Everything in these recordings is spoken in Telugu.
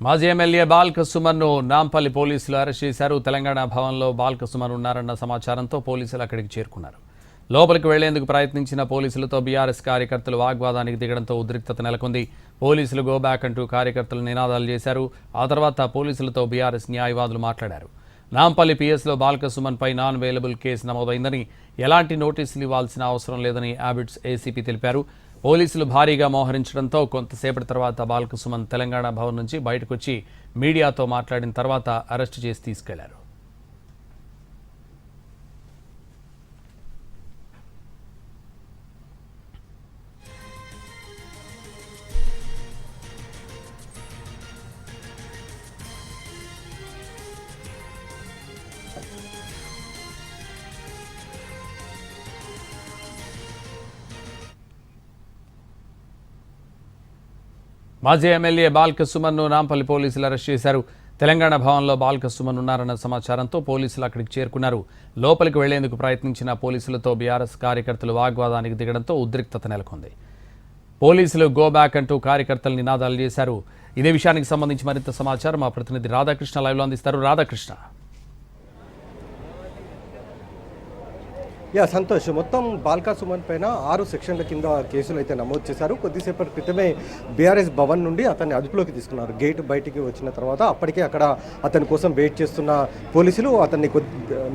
మాజీ ఎమ్మెల్యే బాల్క సుమన్ను నాంపల్లి పోలీసులు అరెస్ట్ చేశారు. తెలంగాణ భవన్లో బాల్క సుమన్ ఉన్నారన్న సమాచారంతో పోలీసులు అక్కడికి చేరుకున్నారు. లోపలికి వెళ్లేందుకు ప్రయత్నించిన పోలీసులతో బీఆర్ఎస్ కార్యకర్తలు వాగ్వాదానికి దిగడంతో ఉద్రిక్తత నెలకొంది. పోలీసులు గో బ్యాక్ అంటూ కార్యకర్తలు నినాదాలు చేశారు. ఆ తర్వాత పోలీసులతో బీఆర్ఎస్ న్యాయవాదులు మాట్లాడారు. నాంపల్లి పిఎస్లో బాల్క సుమన్పై నాన్ అవైలబుల్ కేసు నమోదైందని, ఎలాంటి నోటీసులు ఇవ్వాల్సిన అవసరం లేదని హ్యాబిట్స్ ఏసీపీ తెలిపారు. పోలీసులు భారీగా మోహరించడంతో కొంతసేపటి తర్వాత బాల్క సుమన్ తెలంగాణ భవన్ నుంచి బయటకొచ్చి మీడియాతో మాట్లాడిన తర్వాత అరెస్టు చేసి తీసుకెళ్లారు. మాజీ ఎమ్మెల్యే బాల్క సుమన్ను నాంపల్లి పోలీసులు అరెస్ట్ చేశారు. తెలంగాణ భవన్లో బాల్క సుమన్ ఉన్నారన్న సమాచారంతో పోలీసులు అక్కడికి చేరుకున్నారు. లోపలికి వెళ్లేందుకు ప్రయత్నించిన పోలీసులతో బీఆర్ఎస్ కార్యకర్తలు వాగ్వాదానికి దిగడంతో ఉద్రిక్తత నెలకొంది. పోలీసులు గో బ్యాక్ అంటూ కార్యకర్తలు నినాదాలు చేశారు. ఇదే విషయానికి సంబంధించి మరింత సమాచారం మా ప్రతినిధి రాధాకృష్ణ లైవ్లో అందిస్తారు. రాధాకృష్ణ. సంతోష్, మొత్తం బాల్కా సుమన్ పైన 6 సెక్షన్ల కింద కేసులు అయితే నమోదు చేశారు. కొద్దిసేపటి క్రితమే బీఆర్ఎస్ భవన్ నుండి అతన్ని అదుపులోకి తీసుకున్నారు. గేట్ బయటికి వచ్చిన తర్వాత అప్పటికే అక్కడ అతని కోసం వెయిట్ చేస్తున్న పోలీసులు అతన్ని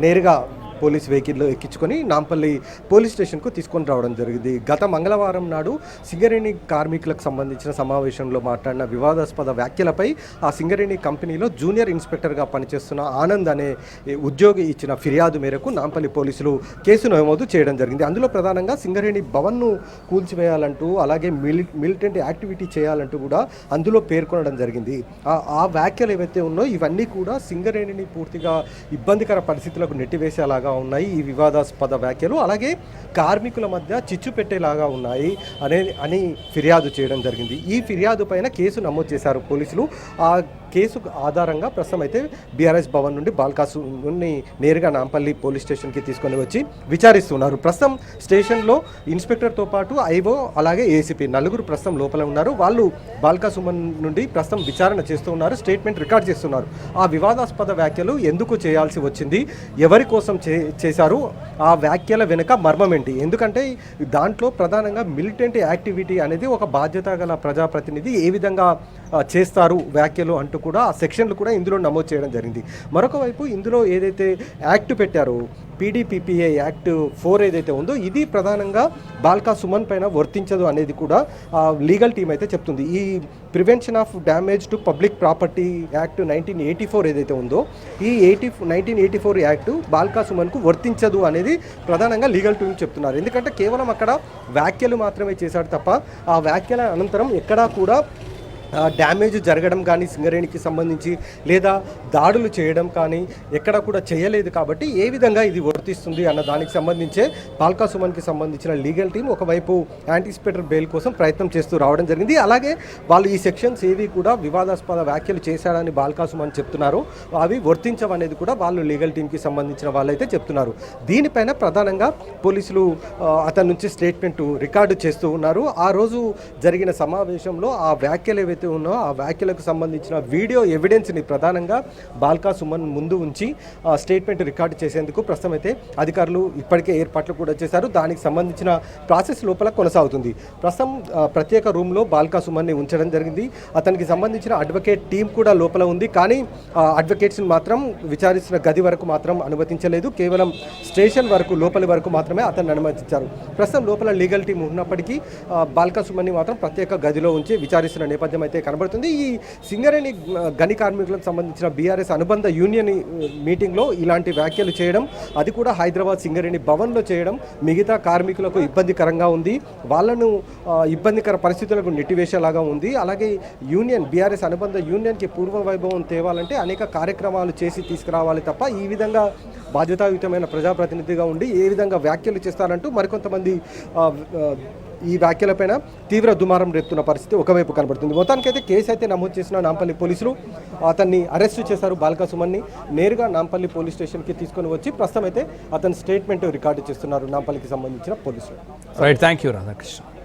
నేరుగా పోలీస్ వెహికల్లో ఎక్కించుకొని నాంపల్లి పోలీస్ స్టేషన్కు తీసుకొని రావడం జరిగింది. గత మంగళవారం నాడు సింగరేణి కార్మికులకు సంబంధించిన సమావేశంలో మాట్లాడిన వివాదాస్పద వ్యాఖ్యలపై ఆ సింగరేణి కంపెనీలో జూనియర్ ఇన్స్పెక్టర్గా పనిచేస్తున్న ఆనంద్ అనే ఉద్యోగి ఇచ్చిన ఫిర్యాదు మేరకు నాంపల్లి పోలీసులు కేసు నమోదు చేయడం జరిగింది. అందులో ప్రధానంగా సింగరేణి భవన్ను కూల్చివేయాలంటూ, అలాగే మిలిటెంట్ యాక్టివిటీ చేయాలంటూ కూడా అందులో పేర్కొనడం జరిగింది. ఆ వ్యాఖ్యలు ఏవైతే ఉన్నాయో ఇవన్నీ కూడా సింగరేణిని పూర్తిగా ఇబ్బందికర పరిస్థితులకు నెట్టివేసేలాగా ఉన్నాయి ఈ వివాదాస్పద వ్యాఖ్యలు. అలాగే కార్మికుల మధ్య చిచ్చు పెట్టేలాగా ఉన్నాయి అని ఫిర్యాదు చేయడం జరిగింది. ఈ ఫిర్యాదు పైన కేసు నమోదు చేశారు పోలీసులు. ఆ కేసు ఆధారంగా ప్రస్తుతం అయితే బీఆర్ఎస్ భవన్ నుండి బాల్కా సుమన్ని నేరుగా నాంపల్లి పోలీస్ స్టేషన్కి తీసుకొని వచ్చి విచారిస్తున్నారు. ప్రస్తుతం స్టేషన్లో ఇన్స్పెక్టర్తో పాటు ఐఓ అలాగే ఏసీపీ నలుగురు ప్రస్తుతం లోపల ఉన్నారు. వాళ్ళు బాల్కా సుమన్ నుండి ప్రస్తుతం విచారణ చేస్తూ ఉన్నారు, స్టేట్మెంట్ రికార్డ్ చేస్తున్నారు. ఆ వివాదాస్పద వ్యాఖ్యలు ఎందుకు చేయాల్సి వచ్చింది, ఎవరి కోసం చేశారు, ఆ వ్యాఖ్యల వెనుక మర్మం ఏంటి? ఎందుకంటే దాంట్లో ప్రధానంగా మిలిటెంట్ యాక్టివిటీ అనేది ఒక బాధ్యత గల ప్రజాప్రతినిధి ఏ విధంగా చేస్తారు వ్యాఖ్యలు అంటూ కూడా ఆ సెక్షన్లు కూడా ఇందులో నమోదు చేయడం జరిగింది. మరొక వైపు ఇందులో ఏదైతే యాక్ట్ పెట్టారో పీడీపీపీఏ యాక్ట్ 4 ఏదైతే ఉందో ఇది ప్రధానంగా బాల్కా సుమన్ పైన వర్తించదు అనేది కూడా లీగల్ టీం అయితే చెప్తుంది. ఈ prevention of damage to public property act 1984 ఏదైతే ఉందో ఈ 1984 యాక్ట్ బాల్కా సుమన్కు వర్తించదు అనేది ప్రధానంగా లీగల్ టీం చెప్తున్నారు. ఎందుకంటే కేవలం అక్కడ వ్యాఖ్యలు మాత్రమే చేశాడు తప్ప ఆ వ్యాఖ్యల అనంతరం ఎక్కడా కూడా డ్యామేజ్ జరగడం కానీ సింగరేణికి సంబంధించి లేదా దాడులు చేయడం కానీ ఎక్కడ కూడా చేయలేదు. కాబట్టి ఏ విధంగా ఇది వర్తిస్తుంది అన్న దానికి సంబంధించే బాల్కా సుమన్కి సంబంధించిన లీగల్ టీం ఒకవైపు యాంటిసిపేటర్ బెయిల్ కోసం ప్రయత్నం చేస్తూ రావడం జరిగింది. అలాగే వాళ్ళు ఈ సెక్షన్స్ ఏవి కూడా వివాదాస్పద వ్యాఖ్యలు చేశాడని బాల్కా సుమన్ చెప్తున్నారు, అవి వర్తించవనేది కూడా వాళ్ళు లీగల్ టీంకి సంబంధించిన వాళ్ళైతే చెప్తున్నారు. దీనిపైన ప్రధానంగా పోలీసులు అతని నుంచి స్టేట్మెంట్ రికార్డు చేస్తూ ఉన్నారు. ఆ రోజు జరిగిన సమావేశంలో ఆ వ్యాఖ్యలు ఏవైతే ఉన్నో ఆ వ్యాఖ్యలకు సంబంధించిన వీడియో ఎవిడెన్స్ని ప్రధానంగా బాల్కా సుమన్ ముందు ఉంచి స్టేట్మెంట్ రికార్డు చేసేందుకు ప్రస్తుతం అయితే అధికారులు ఇప్పటికే ఏర్పాట్లు కూడా చేశారు. దానికి సంబంధించిన ప్రాసెస్ లోపల కొనసాగుతుంది. ప్రస్తుతం ప్రత్యేక రూమ్లో బాల్కా సుమన్ని ఉంచడం జరిగింది. అతనికి సంబంధించిన అడ్వకేట్ టీం కూడా లోపల ఉంది. కానీ అడ్వకేట్స్ని మాత్రం విచారిస్తున్న గది వరకు మాత్రం అనుమతించలేదు. కేవలం స్టేషన్ వరకు లోపలి వరకు మాత్రమే అతన్ని అనుమతించారు. ప్రస్తుతం లోపల లీగల్ టీం ఉన్నప్పటికీ బాల్కా సుమన్ని మాత్రం ప్రత్యేక గదిలో ఉంచి విచారిస్తున్న నేపథ్యం అయితే కనబడుతుంది. ఈ సింగరేణి గని కార్మికులకు సంబంధించిన బీఆర్ఎస్ అనుబంధ యూనియన్ మీటింగ్లో ఇలాంటి వ్యాఖ్యలు చేయడం, అది కూడా హైదరాబాద్ సింగరేణి భవన్లో చేయడం మిగతా కార్మికులకు ఇబ్బందికరంగా ఉంది, వాళ్ళను ఇబ్బందికర పరిస్థితులకు నెట్టివేసేలాగా ఉంది. అలాగే యూనియన్ బీఆర్ఎస్ అనుబంధ యూనియన్కి పూర్వ వైభవం తేవాలంటే అనేక కార్యక్రమాలు చేసి తీసుకురావాలి తప్ప ఈ విధంగా బాధ్యతాయుతమైన ప్రజాప్రతినిధిగా ఉండి ఏ విధంగా వ్యాఖ్యలు చేస్తారంటూ మరికొంతమంది ఈ వ్యాఖ్యలపైన తీవ్ర దుమారం రేపుతున్న పరిస్థితి ఒకవైపు కనబడుతుంది. మొత్తానికైతే కేసు అయితే నమోదు చేసిన నాంపల్లి పోలీసులు అతన్ని అరెస్టు చేశారు. బాల్కా సుమన్ని నేరుగా నాంపల్లి పోలీస్ స్టేషన్కి తీసుకొని వచ్చి ప్రస్తుతం అయితే అతని స్టేట్మెంట్ రికార్డు చేస్తున్నారు నాంపల్లికి సంబంధించిన పోలీసులు. Right, thank you Radhakrishna.